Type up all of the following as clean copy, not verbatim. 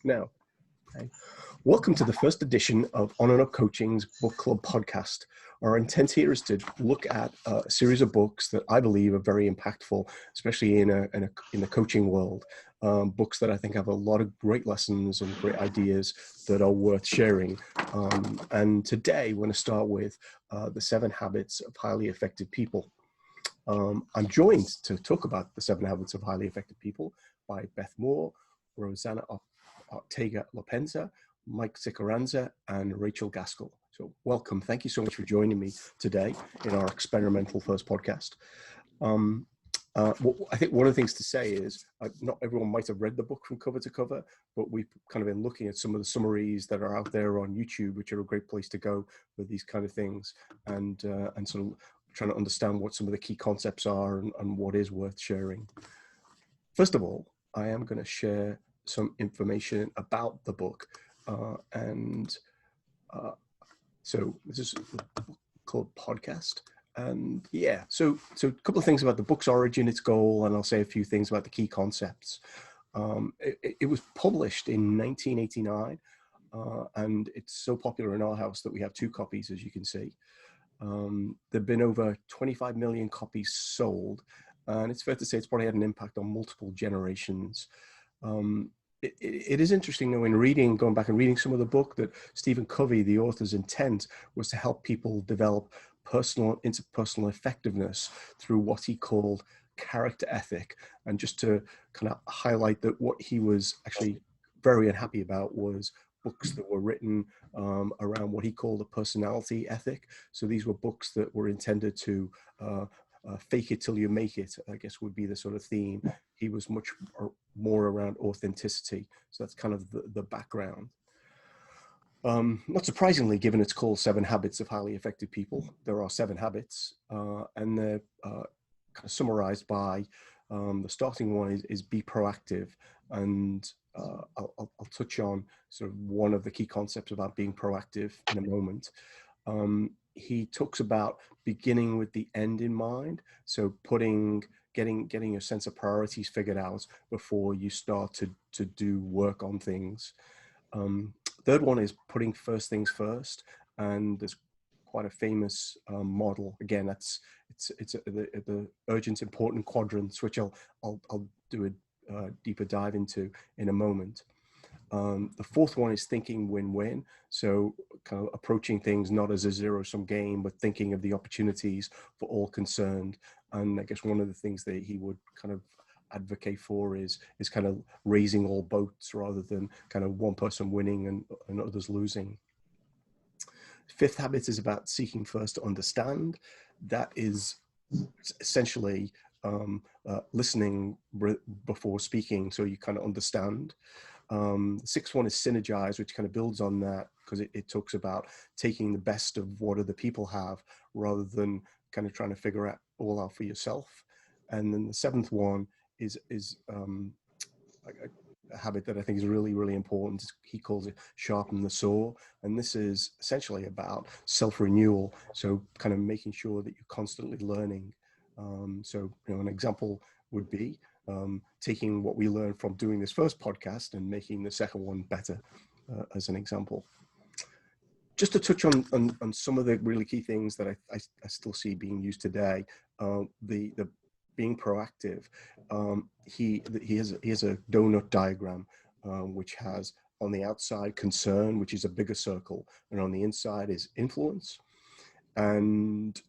Now, okay. Welcome to the first edition of On and Up Coaching's Book Club podcast. Our intent here is to look at a series of books that I believe are very impactful, especially in the coaching world. Books that I think have a lot of great lessons and great ideas that are worth sharing. And today we're going to start with The 7 Habits of Highly Effective People. I'm joined to talk about The 7 Habits of Highly Effective People by Beth Moore, Rossana Ortega Lapenza, Mike Zicaranza, and Rachel Gaskell. So welcome. Thank you so much for joining me today in our experimental first podcast. I think one of the things to say is not everyone might have read the book from cover to cover, but we've kind of been looking at some of the summaries that are out there on YouTube, which are a great place to go with these kind of things, and sort of trying to understand what some of the key concepts are and what is worth sharing. First of all, I am going to share some information about the book. So this is the Book Club podcast. And yeah, so a couple of things about the book's origin, its goal, and I'll say a few things about the key concepts. It was published in 1989, and it's so popular in our house that we have 2 copies, as you can see. There have been over 25 million copies sold, and it's fair to say it's probably had an impact on multiple generations. It is interesting, though, in going back and reading some of the book, that Stephen Covey, the author's intent was to help people develop interpersonal effectiveness through what he called character ethic. And just to kind of highlight that what he was actually very unhappy about was books that were written around what he called a personality ethic. So these were books that were intended to fake it till you make it, I guess would be the sort of theme. He was much more around authenticity. So that's kind of the background. Not surprisingly, given it's called 7 Habits of Highly Effective People, there are 7 habits, and they're kind of summarized by the starting one is be proactive. And I'll touch on sort of one of the key concepts about being proactive in a moment. He talks about beginning with the end in mind. So getting your sense of priorities figured out before you start to do work on things. Third one is putting first things first. And there's quite a famous model. Again, it's the urgent, important quadrants, which I'll do a deeper dive into in a moment. The fourth one is thinking win-win. So kind of approaching things not as a zero-sum game, but thinking of the opportunities for all concerned. And I guess one of the things that he would kind of advocate for is kind of raising all boats rather than kind of one person winning and others losing. Fifth habit is about seeking first to understand. That is essentially listening before speaking, so you kind of understand. The sixth one is synergize, which kind of builds on that, because it talks about taking the best of what other people have rather than kind of trying to figure it all out for yourself. And then the seventh one is a habit that I think is really, really important. He calls it sharpen the saw. And this is essentially about self-renewal. So kind of making sure that you're constantly learning. So, an example would be taking what we learned from doing this first podcast and making the second one better, as an example. Just to touch on some of the really key things that I still see being used today, the being proactive. He has a donut diagram, which has on the outside concern, which is a bigger circle, and on the inside is influence. And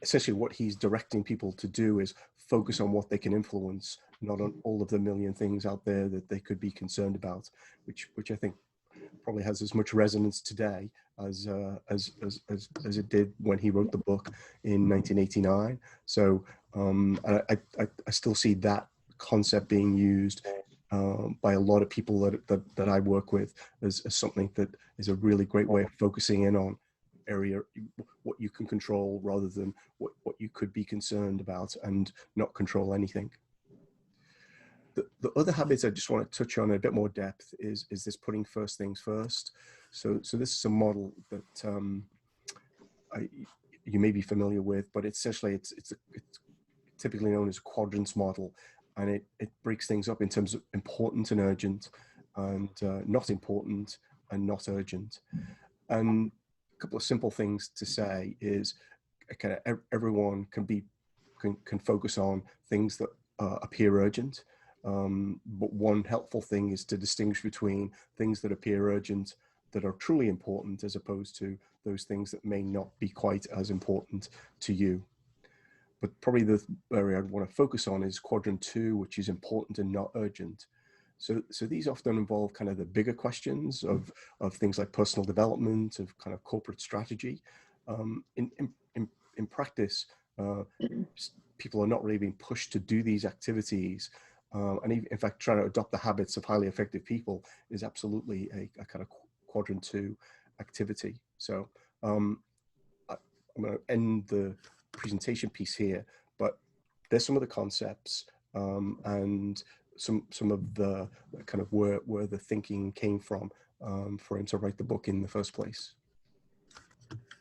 essentially what he's directing people to do is focus on what they can influence, not on all of the million things out there that they could be concerned about, which I think probably has as much resonance today as it did when he wrote the book in 1989. So I still see that concept being used by a lot of people that I work with as something that is a really great way of focusing in on area, what you can control rather than what you could be concerned about and not control anything. The other habits I just want to touch on in a bit more depth is this putting first things first. So this is a model that you may be familiar with, but essentially it's typically known as a quadrants model, and it breaks things up in terms of important and urgent. and not important and not urgent. And a couple of simple things to say is kind of everyone can focus on things that appear urgent. But one helpful thing is to distinguish between things that appear urgent that are truly important as opposed to those things that may not be quite as important to you. But probably the area I'd want to focus on is quadrant 2, which is important and not urgent. So these often involve kind of the bigger questions of things like personal development, of kind of corporate strategy. In practice, people are not really being pushed to do these activities. And even, in fact, trying to adopt the habits of highly effective people is absolutely a kind of quadrant 2 activity. So I'm going to end the presentation piece here, but there's some of the concepts and some of the kind of where the thinking came from for him to write the book in the first place.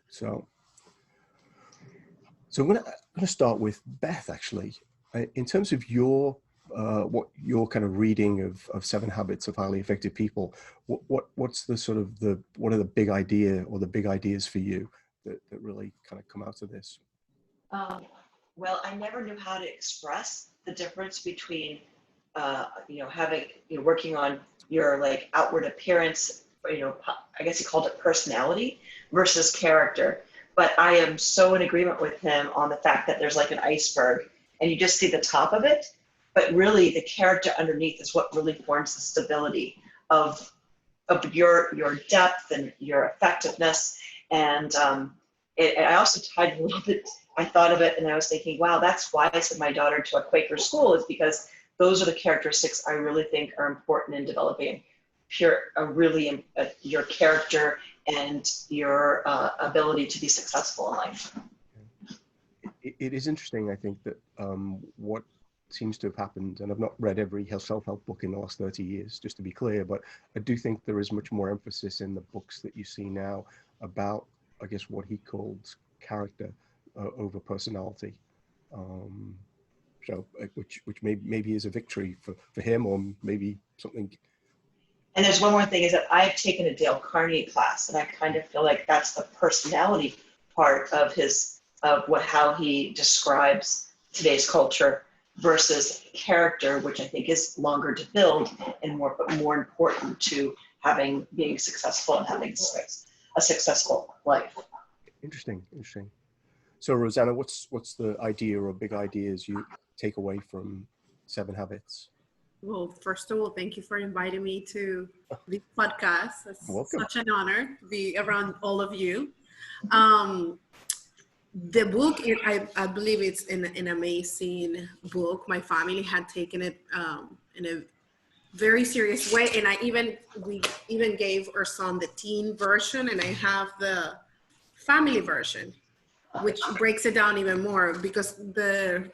So I'm going to start with Beth, actually. In terms of your what your kind of reading of 7 Habits of Highly Effective People, what's the sort of what are the big idea or the big ideas for you that really kind of come out of this? Well, I never knew how to express the difference between working on your like outward appearance, I guess he called it personality versus character. But I am so in agreement with him on the fact that there's like an iceberg and you just see the top of it, but really the character underneath is what really forms the stability of your depth and your effectiveness. And I also tied a little bit, I thought of it and I was thinking, wow, that's why I sent my daughter to a Quaker school, is because those are the characteristics I really think are important in developing your character and your ability to be successful in life. It is interesting, I think, that what seems to have happened, and I've not read every self-help book in the last 30 years, just to be clear, but I do think there is much more emphasis in the books that you see now about, I guess, what he called character over personality. So, which maybe is a victory for him, or maybe something. And there's one more thing, is that I've taken a Dale Carnegie class, and I kind of feel like that's the personality part of how he describes today's culture versus character, which I think is longer to build and more important to being successful and having a successful life. Interesting. So, Rossana, what's the idea or big ideas you take away from 7 Habits? Well, first of all, thank you for inviting me to this podcast. It's welcome. Such an honor to be around all of you. The book, I believe it's an amazing book. My family had taken it in a very serious way, and we even gave our son the teen version, and I have the family version, which breaks it down even more, because the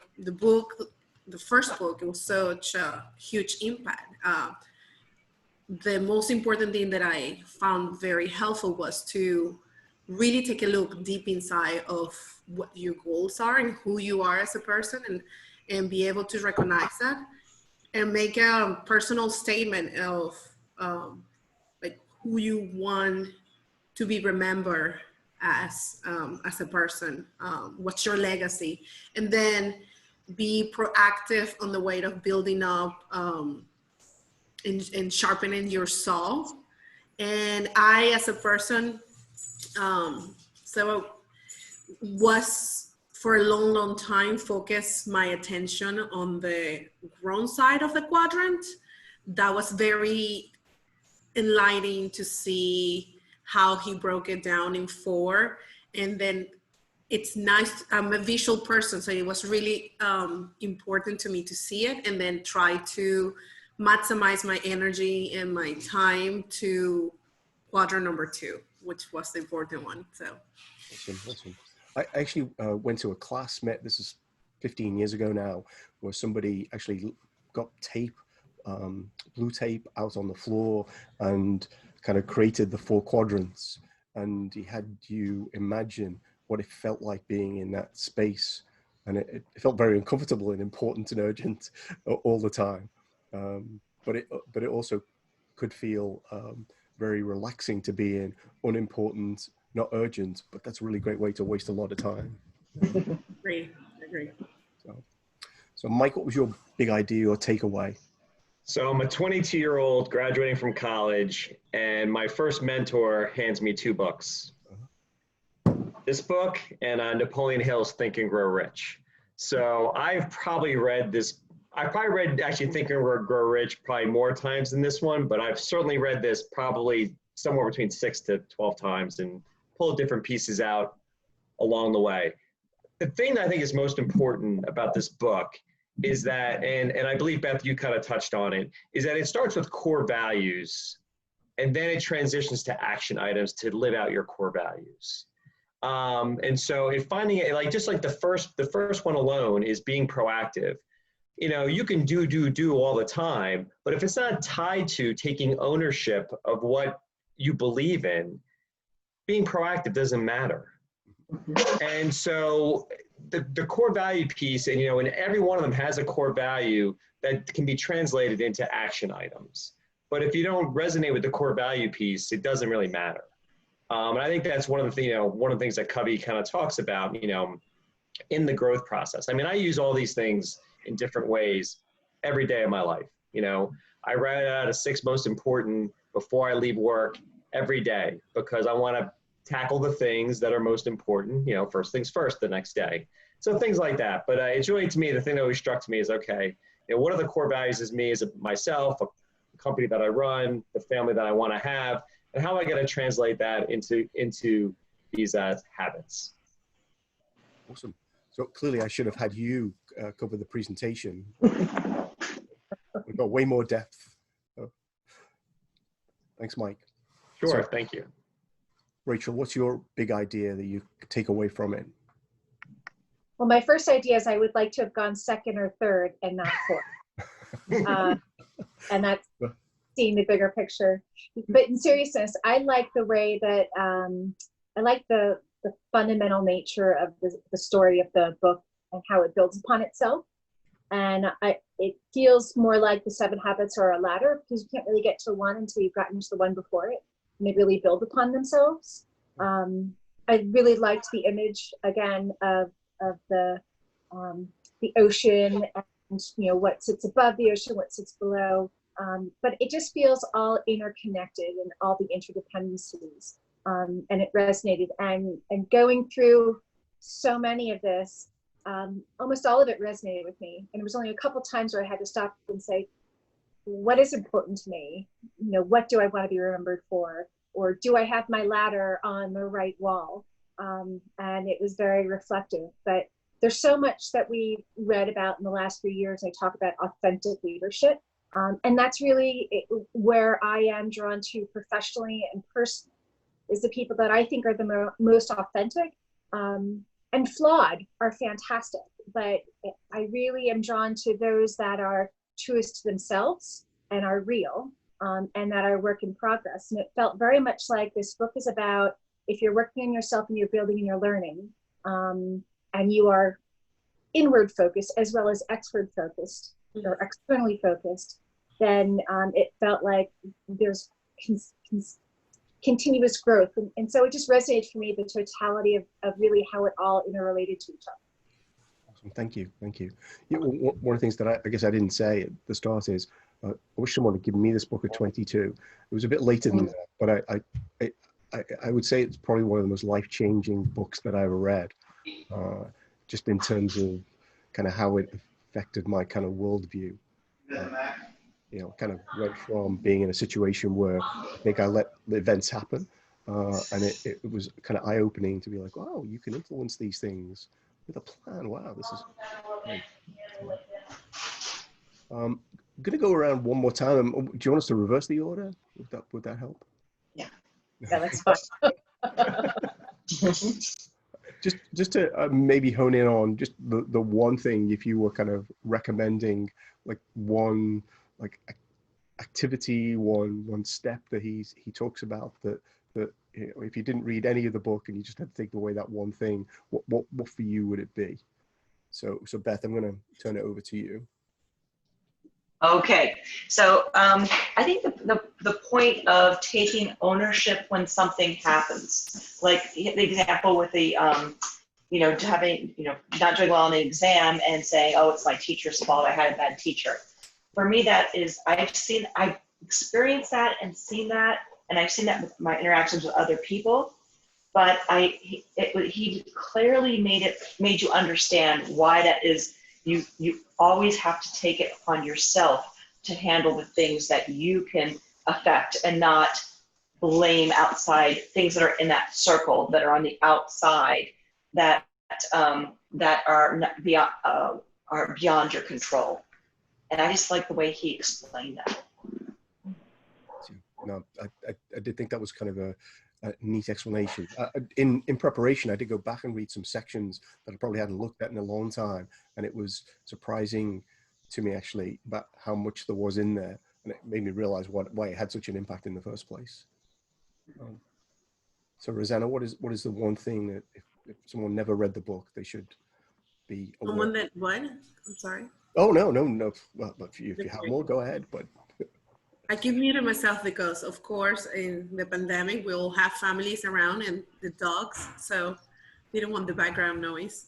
first book, it was such a huge impact. The most important thing that I found very helpful was to really take a look deep inside of what your goals are and who you are as a person, and be able to recognize that and make a personal statement of like who you want to be remembered as a person, what's your legacy, and then be proactive on the way of building up and sharpening your soul. And I, as a person, so was for a long time focused my attention on the grown side of the quadrant. That was very enlightening to see how he broke it down in 4. And then it's nice, I'm a visual person, so it was really important to me to see it and then try to maximize my energy and my time to quadrant number 2, which was the important one. So awesome. I actually went to a class, this is 15 years ago now, where somebody actually got tape, blue tape out on the floor and kind of created the 4 quadrants. And he had you imagine what it felt like being in that space. And it felt very uncomfortable and important and urgent all the time. But it also could feel very relaxing to be in, unimportant, not urgent, but that's a really great way to waste a lot of time. Agree. Agree. So Mike, what was your big idea or takeaway? So I'm a 22-year-old graduating from college, and my first mentor hands me two books. This book and Napoleon Hill's Think and Grow Rich. So I've probably read actually Think and Grow Rich probably more times than this one, but I've certainly read this probably somewhere between 6 to 12 times and pulled different pieces out along the way. The thing that I think is most important about this book is that, and I believe, Beth, you kind of touched on it, is that it starts with core values and then it transitions to action items to live out your core values. And so in finding it, like just like the first one alone is being proactive. You know, you can do all the time, but if it's not tied to taking ownership of what you believe in, being proactive doesn't matter. And so the core value piece, and and every one of them has a core value that can be translated into action items. But if you don't resonate with the core value piece, it doesn't really matter. And I think that's one of the things that Covey kind of talks about, in the growth process. I mean, I use all these things in different ways every day of my life. I write out a 6 most important before I leave work every day because I want to tackle the things that are most important, first things first the next day. So things like that. But it's really, to me, the thing that always struck to me is, okay, what are the core values as me, as myself, a company that I run, the family that I want to have, and how am I going to translate that into these habits? Awesome. So clearly I should have had you cover the presentation. We've got way more depth. Thanks, Mike. Sure, So, thank you. Rachel, what's your big idea that you take away from it? Well, my first idea is I would like to have gone second or third and not fourth. And that's seeing the bigger picture. But in seriousness, I like the way that, I like the fundamental nature of the story of the book and how it builds upon itself. And it feels more like the 7 habits are a ladder, because you can't really get to one until you've gotten to the one before it. And they really build upon themselves. I really liked the image again of the ocean, and what sits above the ocean, what sits below. But it just feels all interconnected and all the interdependencies. And it resonated. And going through so many of this, almost all of it resonated with me. And it was only a couple times where I had to stop and say, what is important to me? What do I want to be remembered for? Or do I have my ladder on the right wall? And it was very reflective. But there's so much that we read about in the last few years. I talk about authentic leadership. And that's really where I am drawn to professionally and personally, is the people that I think are the most authentic, and flawed are fantastic. But I really am drawn to those that are truest to themselves and are real, and that are work in progress. And it felt very much like this book is about, if you're working on yourself and you're building and you're learning, and you are inward focused as well as external focused or externally focused, then it felt like there's continuous growth. And so it just resonated for me, the totality of really how it all interrelated to each other. Awesome. Thank you. Thank you. One of the things that I guess I didn't say at the start is, I wish someone had given me this book at 22. It was a bit later than that, but I would say it's probably one of the most life-changing books that I ever read, just in terms of kind of how it affected my kind of worldview. Kind of went from being in a situation where I think I let the events happen, and it was kind of eye-opening to be like, wow, you can influence these things with a plan. Wow, this is great. I'm going to go around one more time. Do you want us to reverse the order? Would that help? Yeah. Yeah, that's fine. Just to maybe hone in on just the one thing, if you were kind of recommending like one activity, one step that he talks about that if you didn't read any of the book and you just had to take away that one thing, what for you would it be? So Beth, I'm going to turn it over to you. Okay, so I think the point of taking ownership when something happens, like the example with the having not doing well on the exam and saying, oh, it's my teacher's fault, I had a bad teacher. For me, that is, I've experienced that and seen that, and I've seen that with my interactions with other people. But he clearly made you understand why that is. You always have to take it upon yourself to handle the things that you can affect, and not blame outside things that are in that circle, that are on the outside, that are not beyond your control. And I just like the way he explained that. No, I did think that was kind of a neat explanation. In preparation, I did go back and read some sections that I probably hadn't looked at in a long time, and it was surprising to me actually about how much there was in there, and it made me realize why it had such an impact in the first place. So Rossana, what is the one thing that if someone never read the book, they should be aware? Someone that what? I'm sorry. Oh no. Well, but if you have more, go ahead. But I keep muting myself because, of course, in the pandemic, we all have families around and the dogs, so we don't want the background noise.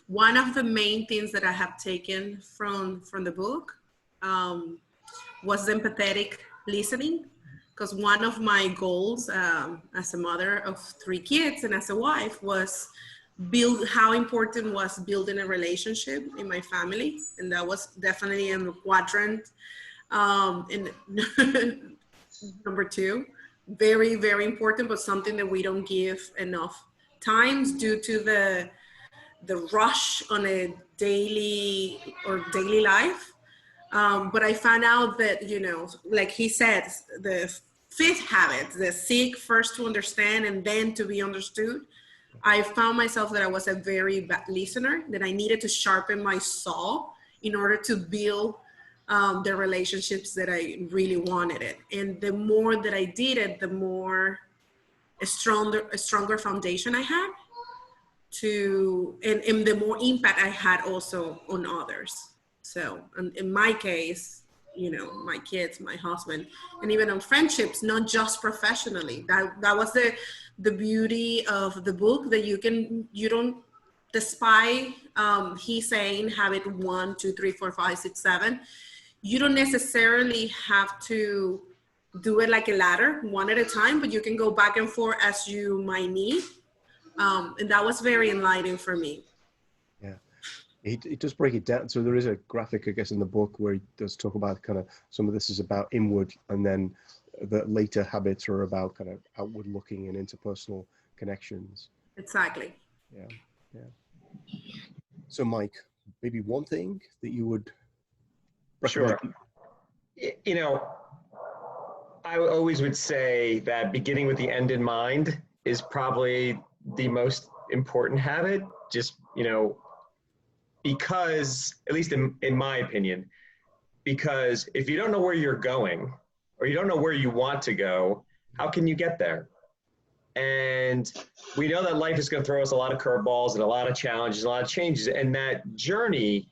One of the main things that I have taken from the book was empathetic listening, because one of my goals as a mother of 3 kids and as a wife was how important was building a relationship in my family, and that was definitely in the quadrant. And number 2, very, very important, but something that we don't give enough times due to the rush on a daily life. But I found out that, like he said, the 5th habit, the seek first to understand and then to be understood. I found myself that I was a very bad listener, that I needed to sharpen my saw in order to build the relationships that I really wanted it. And the more that I did it, the more a stronger foundation I had and the more impact I had also on others. So in my case, my kids, my husband, and even on friendships, not just professionally. That was the beauty of the book, that you don't, despite he saying habit 1, 2, 3, 4, 5, 6, 7, you don't necessarily have to do it like a ladder, one at a time, but you can go back and forth as you might need. And that was very enlightening for me. Yeah, he does break it down. So there is a graphic, I guess, in the book where he does talk about kind of some of this is about inward, and then the later habits are about kind of outward looking and interpersonal connections. Exactly. Yeah. So Mike, maybe one thing that you would recommend? Sure. I always would say that beginning with the end in mind is probably the most important habit, just, because, at least in my opinion, because if you don't know where you're going, or you don't know where you want to go, how can you get there? And we know that life is going to throw us a lot of curveballs and a lot of challenges, a lot of changes, and that journey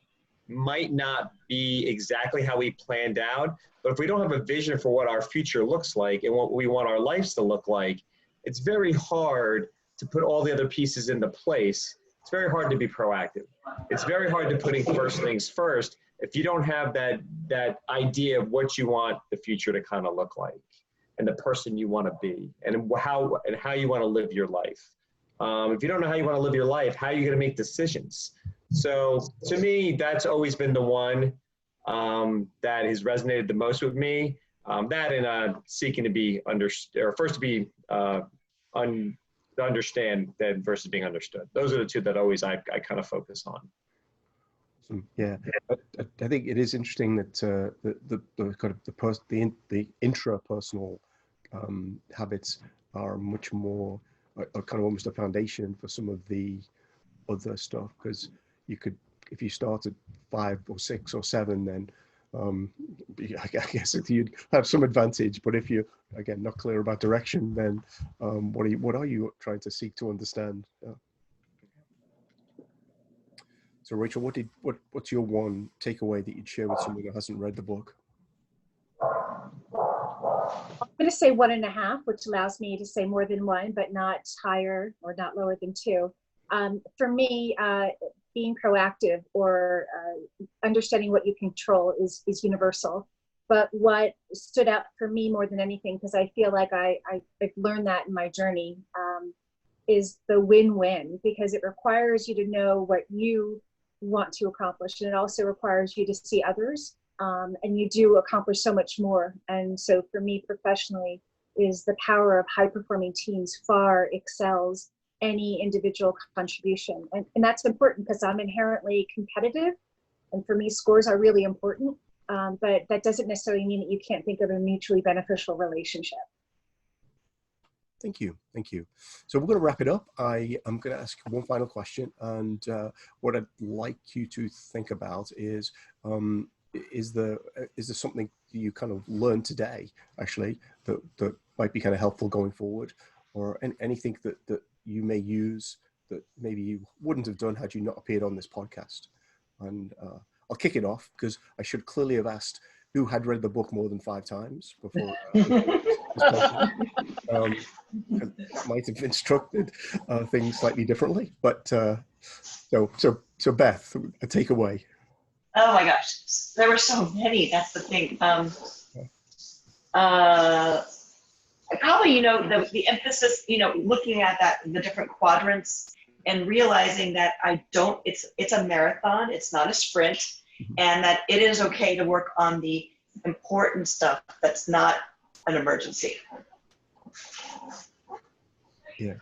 might not be exactly how we planned out. But if we don't have a vision for what our future looks like and what we want our lives to look like, it's very hard to put all the other pieces into place. It's very hard to be proactive. It's very hard to putting first things first if you don't have that idea of what you want the future to kind of look like, and the person you want to be, and how you want to live your life. If you don't know how you want to live your life, how are you going to make decisions? So to me, that's always been the one that has resonated the most with me. That and seeking to be understood, or first to be understand then versus being understood. Those are the two that always I kind of focus on. Yeah, I think it is interesting that the kind of the intrapersonal habits are much more are kind of almost a foundation for some of the other stuff, because you could, if you start at 5 or 6 or 7, then I guess you'd have some advantage. But if you're, again, not clear about direction, then what are you trying to seek to understand? So Rachel, what's your one takeaway that you'd share with someone who hasn't read the book? I'm going to say 1.5, which allows me to say more than one, but not higher or not lower than 2. For me, being proactive or understanding what you control is universal. But what stood out for me more than anything, because I feel like I've learned that in my journey, is the win-win, because it requires you to know what you want to accomplish, and it also requires you to see others. And you do accomplish so much more. And so for me professionally, is the power of high performing teams far excels any individual contribution. And that's important because I'm inherently competitive. And for me, scores are really important. But that doesn't necessarily mean that you can't think of a mutually beneficial relationship. Thank you. Thank you. So we're going to wrap it up. I am going to ask one final question. And what I'd like you to think about is there something you kind of learned today, actually, that might be kind of helpful going forward, or anything that you may use that maybe you wouldn't have done had you not appeared on this podcast? And I'll kick it off because I should clearly have asked who had read the book more than 5 times before. That might have instructed things slightly differently, but so Beth, a takeaway. Oh my gosh, there were so many. That's the thing. Probably, the emphasis, looking at the different quadrants and realizing that it's a marathon, it's not a sprint, and that it is okay to work on the important stuff that's not an emergency. Yeah,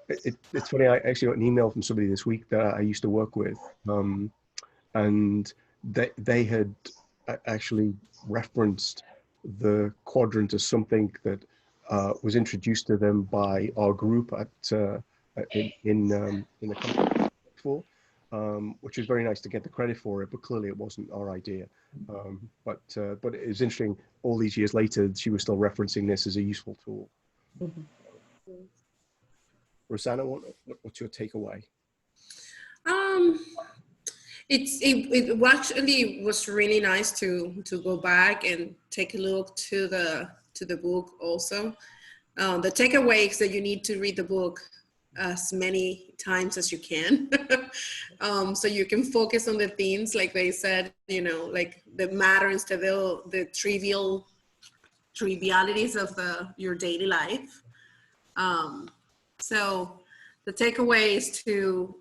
it's funny. I actually got an email from somebody this week that I used to work with, and they had actually referenced the quadrant as something that was introduced to them by our group in the company before, which is very nice to get the credit for it, but clearly it wasn't our idea. But it was interesting. All these years later, she was still referencing this as a useful tool. Mm-hmm. Rossana, what's your takeaway? It actually was really nice to go back and take a look to the book also. The takeaway is that you need to read the book as many times as you can, so you can focus on the themes, like they said, like the matter instead of the trivialities of your daily life. So the takeaway is to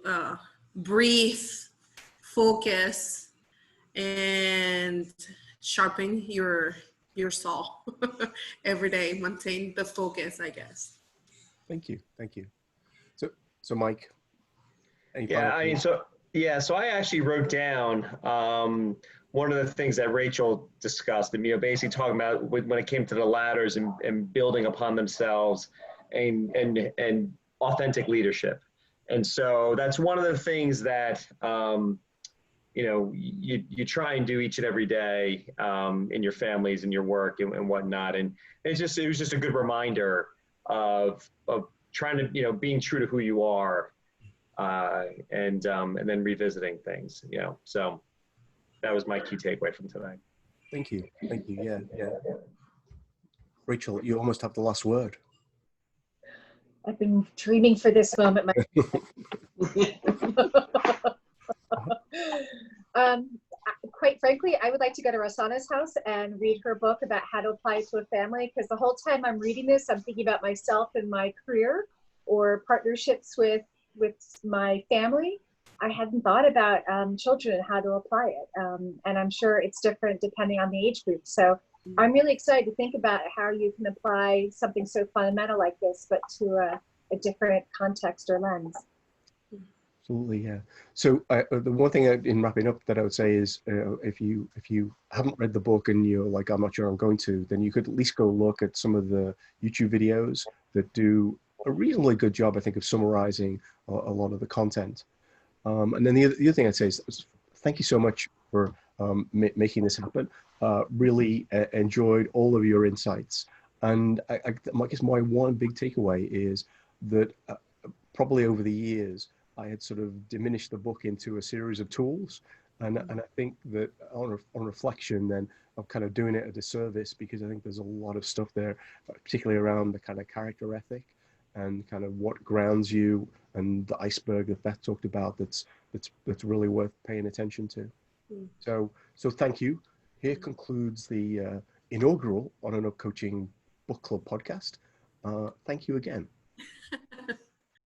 breathe, focus, and sharpen your saw every day. Maintain the focus, I guess. Thank you. So Mike. So I actually wrote down one of the things that Rachel discussed, and basically talking about when it came to the ladders and building upon themselves and authentic leadership. And so that's one of the things that you try and do each and every day in your families and your work and whatnot. And it was just a good reminder of trying to, being true to who you are, and then revisiting things, so that was my key takeaway from today. Thank you. Yeah. Rachel, you almost have the last word. I've been dreaming for this moment. Quite frankly, I would like to go to Rossana's house and read her book about how to apply it to a family, because the whole time I'm reading this, I'm thinking about myself and my career or partnerships with my family. I hadn't thought about children and how to apply it. And I'm sure it's different depending on the age group. So I'm really excited to think about how you can apply something so fundamental like this, but to a different context or lens. Absolutely, yeah. So the one thing in wrapping up that I would say is, if you haven't read the book and you're like, I'm not sure I'm going to, then you could at least go look at some of the YouTube videos that do a reasonably good job, I think, of summarizing a lot of the content. And then the other thing I'd say is thank you so much for making this happen. Really enjoyed all of your insights. And I guess my one big takeaway is that probably over the years, I had sort of diminished the book into a series of tools. And I think that on reflection, then I'm kind of doing it a disservice, because I think there's a lot of stuff there, particularly around the kind of character ethic and kind of what grounds you, and the iceberg that Beth talked about, that's really worth paying attention to. So thank you. Here concludes the inaugural On and Up Coaching Book Club podcast. Thank you again.